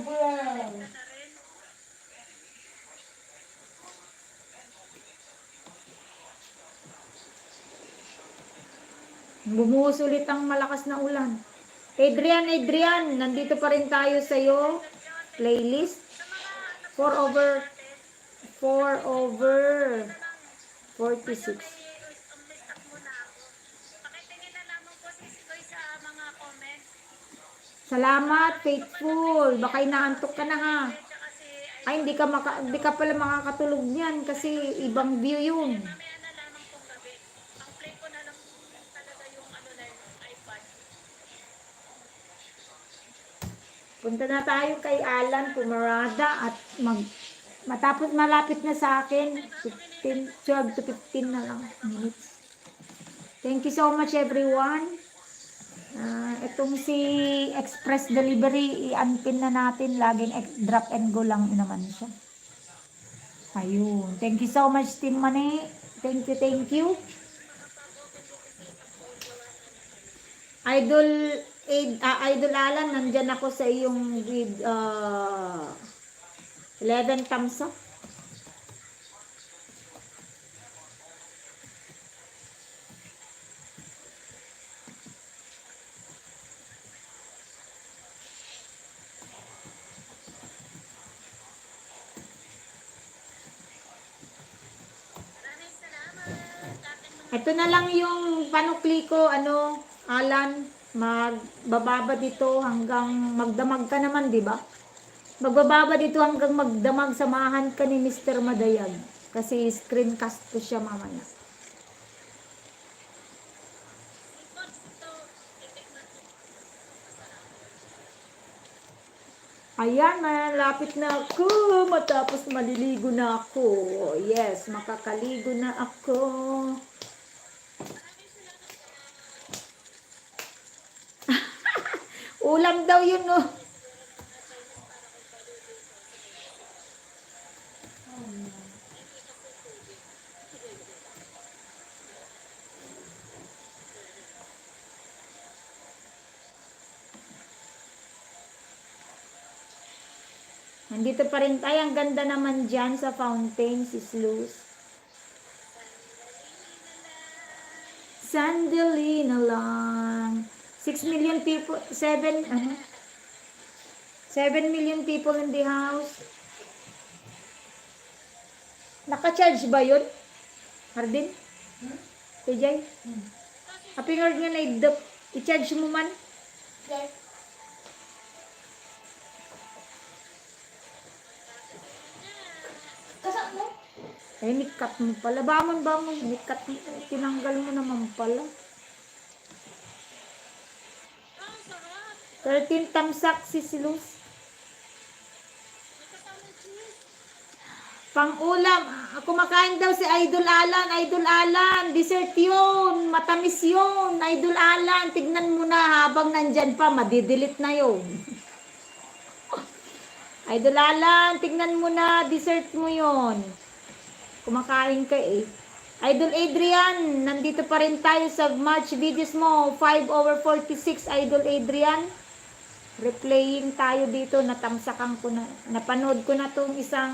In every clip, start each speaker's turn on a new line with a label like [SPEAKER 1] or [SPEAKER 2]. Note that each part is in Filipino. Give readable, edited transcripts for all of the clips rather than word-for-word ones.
[SPEAKER 1] problem. Bumuhos ulit ang malakas na ulan. Adrian, nandito pa rin tayo sa iyo. Playlist. 4/4/46. Salamat, Faithful. Baka inaantok ka na ha. Ay, hindi ka pala makakatulog niyan kasi ibang view yun. Punta na tayo kay Alan Pumarada at matapos malapit na sa akin, 12 to 15 na lang minutes. Thank you so much everyone. Itong si Express Delivery, i-unpin na natin. Laging drop and go lang naman siya. Ayun. Thank you so much, Team Mani. Thank you. Idol Alan, nandyan ako sa iyong with 11 thumbs up. Ito na lang yung panukli ko, Alan, magbababa dito hanggang magdamag ka naman, di ba? Magbababa dito hanggang magdamag, samahan ka ni Mr. Madayag. Kasi screencast ko siya mamaya. Ayan, malapit na ako. Matapos maliligo na ako. Yes, makakaligo na ako. Ulam daw yun, no? Nandito pa rin tayo. Ang ganda naman dyan sa fountain, sis Luz. Sandali na lang. 6 million people, 7 million people in the house. Naka-charge ba yun? Hardin? TJ? Happy nga na i-charge mo man? Okay. Kasak mo? Eh, nikat mo pala. Bangon. Nikat mo. Tinanggal mo naman pala. 13 tamsak si Silus. Pang-ulam. Kumakain daw si Idol Alan. Dessert yun. Matamis yun. Idol Alan. Tignan mo na habang nandyan pa. Madidelete na yun. Idol Alan. Tignan mo na. Dessert mo yun. Kumakain ka eh. Idol Adrian. Nandito pa rin tayo sa March videos mo. 5/46. Idol Adrian. Replaying tayo dito, natamsakan ko na, napanood ko na tong isang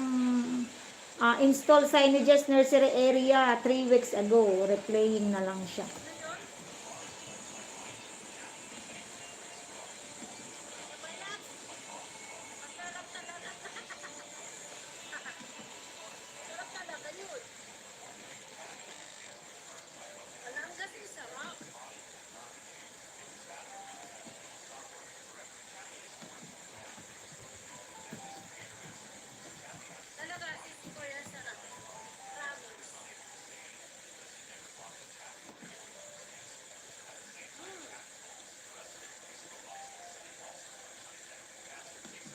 [SPEAKER 1] install signages nursery area 3 weeks ago. Replaying na lang siya.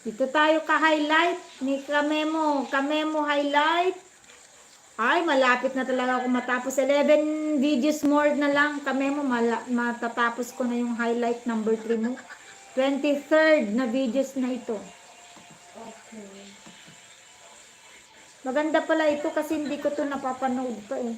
[SPEAKER 1] Dito tayo ka-highlight ni Kamemo. Kamemo highlight. Ay, malapit na talaga ako matapos. 11 videos more na lang. Kamemo, matatapos ko na yung highlight number 3 mo. 23rd na videos na ito. Okay. Maganda pala ito kasi hindi ko to napapanood pa eh.